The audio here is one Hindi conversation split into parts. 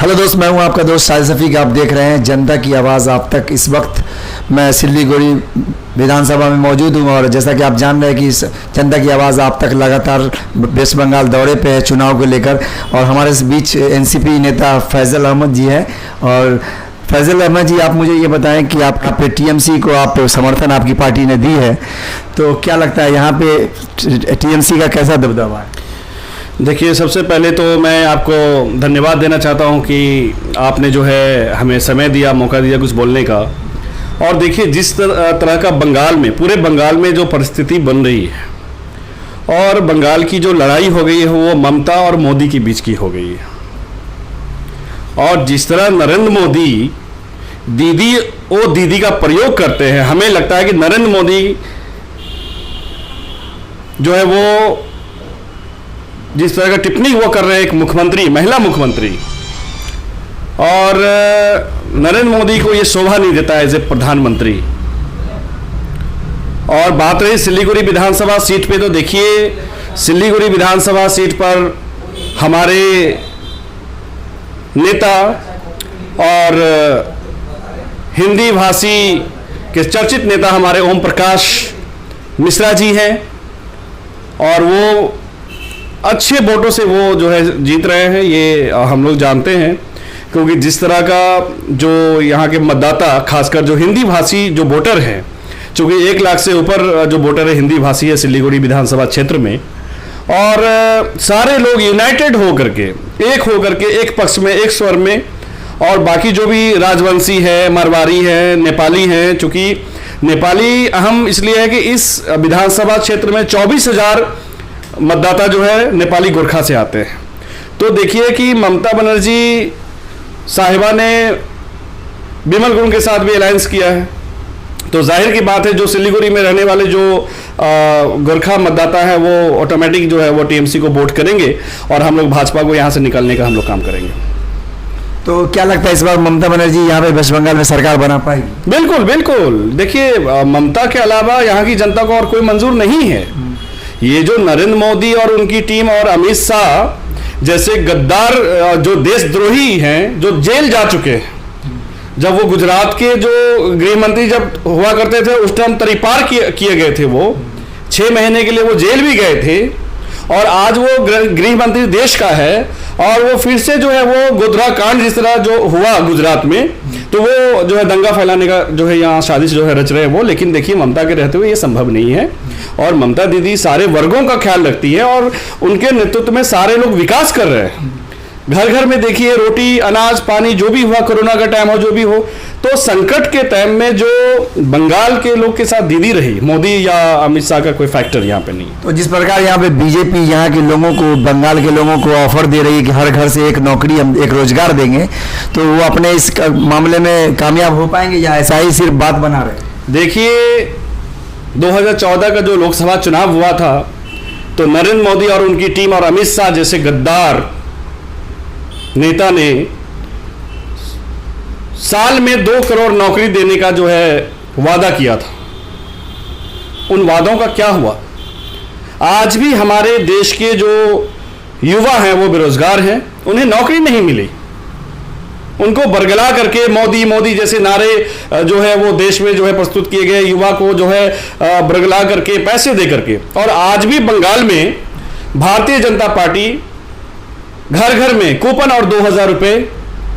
हेलो दोस्त, मैं हूं आपका दोस्त शाहिद शफीक। आप देख रहे हैं जनता की आवाज़ आप तक। इस वक्त मैं सिल्लीगुड़ी विधानसभा में मौजूद हूं और जैसा कि आप जान रहे हैं कि इस जनता की आवाज़ आप तक लगातार वेस्ट बंगाल दौरे पे है चुनाव को लेकर। और हमारे इस बीच एनसीपी नेता फैज़ल अहमद जी हैं। और फैज़ल अहमद जी, आप मुझे ये बताएं कि आपका टीएमसी को आप समर्थन आपकी पार्टी ने दी है, तो क्या लगता है यहाँ पे टीएमसी का कैसा दबदबा है? देखिए, सबसे पहले तो मैं आपको धन्यवाद देना चाहता हूं कि आपने जो है हमें समय दिया, मौका दिया कुछ बोलने का। और देखिए, जिस तरह का बंगाल में, पूरे बंगाल में जो परिस्थिति बन रही है और बंगाल की जो लड़ाई हो गई है वो ममता और मोदी के बीच की हो गई है। और जिस तरह नरेंद्र मोदी दीदी का प्रयोग करते हैं, हमें लगता है कि नरेंद्र मोदी जो है वो जिस तरह का टिप्पणी वो कर रहे हैं एक मुख्यमंत्री, महिला मुख्यमंत्री, और नरेंद्र मोदी को ये शोभा नहीं देता है एज ए प्रधानमंत्री। और बात रही सिल्लीगुड़ी विधानसभा सीट पे, तो देखिए सिल्लीगुड़ी विधानसभा सीट पर हमारे नेता और हिंदी भाषी के चर्चित नेता हमारे ओम प्रकाश मिश्रा जी हैं और वो अच्छे वोटों से वो जो है जीत रहे हैं, ये हम लोग जानते हैं। क्योंकि जिस तरह का जो यहाँ के मतदाता, खासकर जो हिंदी भाषी जो वोटर हैं, चूँकि 1 लाख से ऊपर जो वोटर है हिंदी भाषी है सिल्लीगुड़ी विधानसभा क्षेत्र में, और सारे लोग यूनाइटेड होकर के, एक पक्ष में, एक स्वर में, और बाकी जो भी राजवंशी है, मारवाड़ी है, नेपाली हैं। चूँकि नेपाली अहम इसलिए है कि इस विधानसभा क्षेत्र में 24,000 मतदाता जो है नेपाली गोरखा से आते हैं। तो देखिए कि ममता बनर्जी साहिबा ने बिमल गुरुंग के साथ भी अलायंस किया है, तो जाहिर की बात है जो सिल्लीगुड़ी में रहने वाले जो गोरखा मतदाता है वो ऑटोमेटिक जो है वो टीएमसी को वोट करेंगे और हम लोग भाजपा को यहाँ से निकालने का हम लोग काम करेंगे। तो क्या लगता है इस बार ममता बनर्जी यहाँ पे वेस्ट बंगाल में सरकार बना पाएगी? बिल्कुल बिल्कुल। देखिए, ममता के अलावा यहाँ की जनता को और कोई मंजूर नहीं है। ये जो नरेंद्र मोदी और उनकी टीम और अमित शाह जैसे गद्दार जो देशद्रोही हैं, जो जेल जा चुके हैं, जब वो गुजरात के जो गृह मंत्री जब हुआ करते थे उस टाइम तरीपार किए गए थे, वो 6 महीने के लिए वो जेल भी गए थे, और आज वो गृह मंत्री देश का है और वो फिर से जो है वो गोधरा कांड जिस तरह जो हुआ गुजरात में, तो वो जो है दंगा फैलाने का जो है यहाँ साजिश जो है रच रहे हैं वो। लेकिन देखिए, ममता के रहते हुए ये संभव नहीं है। और ममता दीदी सारे वर्गों का ख्याल रखती है और उनके नेतृत्व में सारे लोग विकास कर रहे हैं। घर घर में देखिए, रोटी, अनाज, पानी जो भी हुआ, कोरोना का टाइम हो, जो भी हो, तो संकट के टाइम में जो बंगाल के लोग के साथ दीदी रही, मोदी या अमित शाह का कोई फैक्टर यहाँ पे नहीं। तो जिस प्रकार यहाँ पे बीजेपी यहाँ के लोगों को, बंगाल के लोगों को ऑफर दे रही है कि हर घर से एक नौकरी, हम एक रोजगार देंगे, तो वो अपने इस मामले में कामयाब हो पाएंगे या ऐसा ही सिर्फ बात बना रहे? देखिए, 2014 का जो लोकसभा चुनाव हुआ था, तो नरेंद्र मोदी और उनकी टीम और अमित शाह जैसे गद्दार नेता ने साल में 2 करोड़ नौकरी देने का जो है वादा किया था। उन वादों का क्या हुआ? आज भी हमारे देश के जो युवा हैं वो बेरोजगार हैं, उन्हें नौकरी नहीं मिली। उनको बरगला करके मोदी मोदी जैसे नारे जो है वो देश में जो है प्रस्तुत किए गए, युवा को जो है बरगला करके, पैसे दे करके। और आज भी बंगाल में भारतीय जनता पार्टी घर घर में कूपन और 2,000 रुपये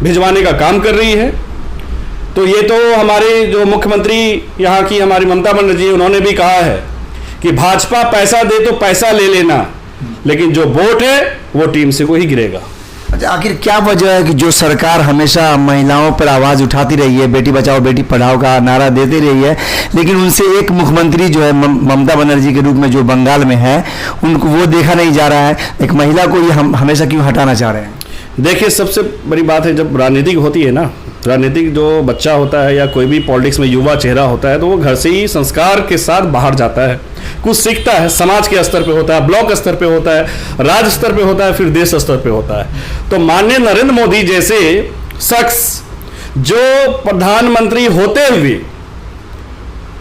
भिजवाने का काम कर रही है। तो ये तो हमारे जो मुख्यमंत्री यहाँ की हमारी ममता बनर्जी, उन्होंने भी कहा है कि भाजपा पैसा दे तो पैसा ले लेना, लेकिन जो वोट है वो टीम से को ही गिरेगा। अच्छा, आखिर क्या वजह है कि जो सरकार हमेशा महिलाओं पर आवाज़ उठाती रही है, बेटी बचाओ बेटी पढ़ाओ का नारा देती रही है, लेकिन उनसे एक मुख्यमंत्री जो है ममता बनर्जी के रूप में जो बंगाल में है, उनको वो देखा नहीं जा रहा है? एक महिला को ये हम हमेशा क्यों हटाना चाह रहे हैं? देखिए, सबसे बड़ी बात है, जब राजनीतिक होती है ना, राजनीतिक जो बच्चा होता है या कोई भी पॉलिटिक्स में युवा चेहरा होता है, तो वो घर से ही संस्कार के साथ बाहर जाता है, कुछ सीखता है। समाज के स्तर पे होता है, ब्लॉक स्तर पे होता है, राज्य स्तर पे होता है, फिर देश स्तर पे होता है। तो माननीय नरेंद्र मोदी जैसे शख्स जो प्रधानमंत्री होते हुए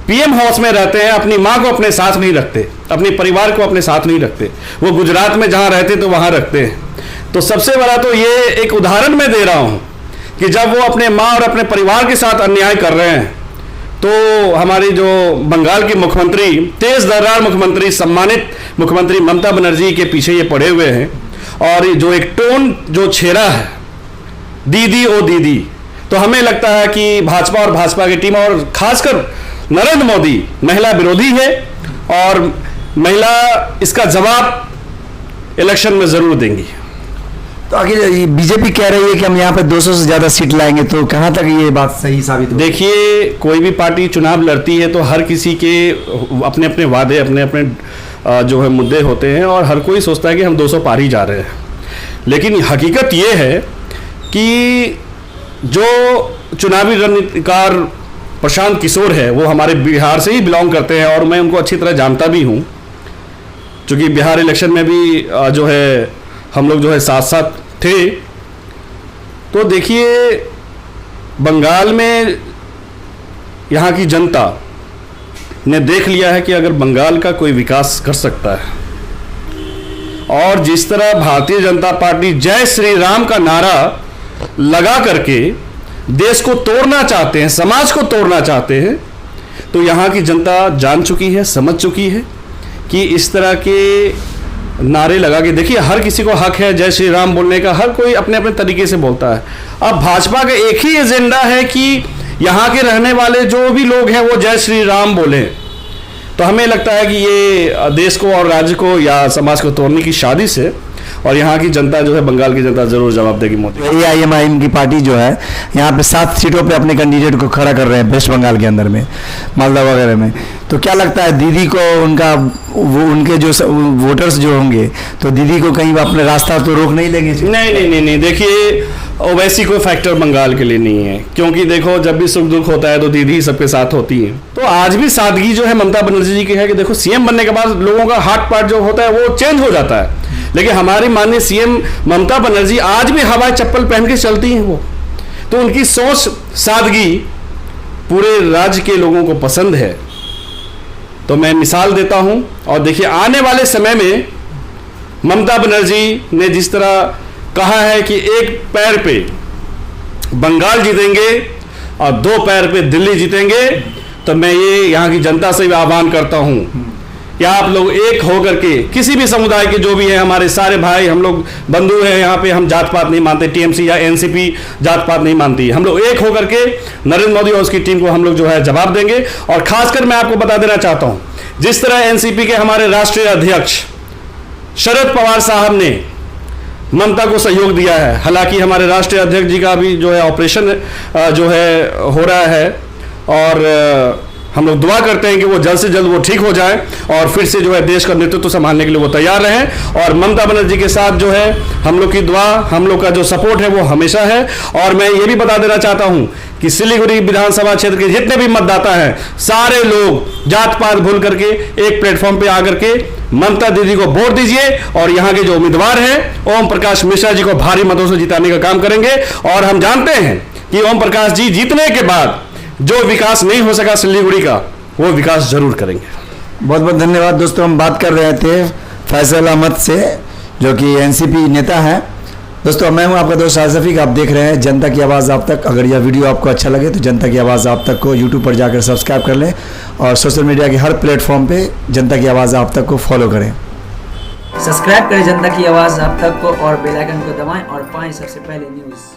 पीएम हाउस में रहते हैं, अपनी माँ को अपने साथ नहीं रखते, अपने परिवार को अपने साथ नहीं रखते, वो गुजरात में जहाँ रहते तो वहाँ रखते हैं। तो सबसे बड़ा तो ये एक उदाहरण मैं दे रहा हूं कि जब वो अपने माँ और अपने परिवार के साथ अन्याय कर रहे हैं तो हमारी जो बंगाल की मुख्यमंत्री, तेज दर्रार मुख्यमंत्री, सम्मानित मुख्यमंत्री ममता बनर्जी के पीछे ये पड़े हुए हैं और जो एक टोन जो छेड़ा है, दीदी ओ दीदी, तो हमें लगता है कि भाजपा और भाजपा की टीम और खासकर नरेंद्र मोदी महिला विरोधी है और महिला इसका जवाब इलेक्शन में जरूर देंगी। तो आखिर बीजेपी कह रही है कि हम यहाँ पे 200 से ज्यादा सीट लाएंगे, तो कहाँ तक ये बात सही साबित होगी? देखिए, कोई भी पार्टी चुनाव लड़ती है तो हर किसी के अपने अपने वादे, अपने अपने जो है मुद्दे होते हैं और हर कोई सोचता है कि हम 200 पार ही जा रहे हैं। लेकिन हकीकत ये है कि जो चुनावी रणनीतिकार प्रशांत किशोर है वो हमारे बिहार से ही बिलोंग करते हैं और मैं उनको अच्छी तरह जानता भी हूँ, क्योंकि बिहार इलेक्शन में भी जो है हम लोग जो है साथ साथ थे। तो देखिए, बंगाल में यहाँ की जनता ने देख लिया है कि अगर बंगाल का कोई विकास कर सकता है और जिस तरह भारतीय जनता पार्टी जय श्री राम का नारा लगा करके देश को तोड़ना चाहते हैं, समाज को तोड़ना चाहते हैं, तो यहाँ की जनता जान चुकी है, समझ चुकी है कि इस तरह के नारे लगा के, देखिए हर किसी को हक है जय श्री राम बोलने का, हर कोई अपने अपने तरीके से बोलता है। अब भाजपा का एक ही एजेंडा है कि यहाँ के रहने वाले जो भी लोग हैं वो जय श्री राम बोले। तो हमें लगता है कि ये देश को और राज्य को या समाज को तोड़ने की साजिश है और यहाँ की जनता जो है, बंगाल की जनता जरूर जवाब देगी मोदी। AIMIM की पार्टी जो है यहाँ पे 7 सीटों पे अपने कैंडिडेट को खड़ा कर रहे हैं वेस्ट बंगाल के अंदर में, मालदा वगैरह में। तो क्या लगता है दीदी को उनका उनके जो वोटर्स जो होंगे तो दीदी को कहीं अपने रास्ता तो रोक नहीं लेंगे? नहीं, देखिए वैसी कोई फैक्टर बंगाल के लिए नहीं है, क्योंकि देखो जब भी सुख दुख होता है तो दीदी ही सबके साथ होती है। तो आज भी सादगी जो है ममता बनर्जी जी की है कि देखो सीएम बनने के बाद लोगों का हार्ट पार्ट जो होता है वो चेंज हो जाता है, लेकिन हमारी माननीय सीएम ममता बनर्जी आज भी हवाई चप्पल पहन के चलती हैं वो। तो उनकी सोच, सादगी पूरे राज्य के लोगों को पसंद है। तो मैं मिसाल देता हूं और देखिए आने वाले समय में ममता बनर्जी ने जिस तरह कहा है कि एक पैर पे बंगाल जीतेंगे और 2 पैर पे दिल्ली जीतेंगे, तो मैं ये यहाँ की जनता से भी आह्वान करता हूं कि आप लोग एक होकर के, किसी भी समुदाय के जो भी हैं, हमारे सारे भाई, हम लोग बंधु हैं यहाँ पे, हम जात पात नहीं मानते, टीएमसी या एनसीपी जात पात नहीं मानती, हम लोग एक होकर के नरेंद्र मोदी और उसकी टीम को हम लोग जो है जवाब देंगे। और खासकर मैं आपको बता देना चाहता हूं, जिस तरह एनसीपी के हमारे राष्ट्रीय अध्यक्ष शरद पवार साहब ने ममता को सहयोग दिया है, हालांकि हमारे राष्ट्रीय अध्यक्ष जी का भी जो है ऑपरेशन जो है हो रहा है और हम लोग दुआ करते हैं कि वो जल्द से जल्द वो ठीक हो जाए और फिर से जो है देश का नेतृत्व संभालने के लिए वो तैयार रहें। और ममता बनर्जी के साथ जो है हम लोग की दुआ, हम लोग का जो सपोर्ट है वो हमेशा है। और मैं ये भी बता देना चाहता हूं कि सिलीगुड़ी विधानसभा क्षेत्र के जितने भी मतदाता हैं, सारे लोग जात पात भूल करके एक प्लेटफॉर्म पे आकर के ममता दीदी को वोट दीजिए और यहाँ के जो उम्मीदवार हैं ओम प्रकाश मिश्रा जी को भारी मतों से जिताने का काम करेंगे। और हम जानते हैं कि ओम प्रकाश जी जीतने के बाद जो विकास नहीं हो सका सिलीगुड़ी का, वो विकास जरूर करेंगे। बहुत बहुत धन्यवाद दोस्तों। हम बात कर रहे थे फैसल अहमद से, जो कि एनसीपी नेता हैं। दोस्तों मैं हूं आपका दोस्त शाहज़फी, आप देख रहे हैं जनता की आवाज़ आप तक। अगर यह वीडियो आपको अच्छा लगे तो जनता की आवाज़ आप तक को यूट्यूब पर जाकर सब्सक्राइब कर लें और सोशल मीडिया के हर प्लेटफॉर्म पे जनता की आवाज़ आप तक को फॉलो करें। सब्सक्राइब करें जनता की आवाज़ आप तक को और बेल आइकन को दबाएं और पाएं सबसे पहले न्यूज़।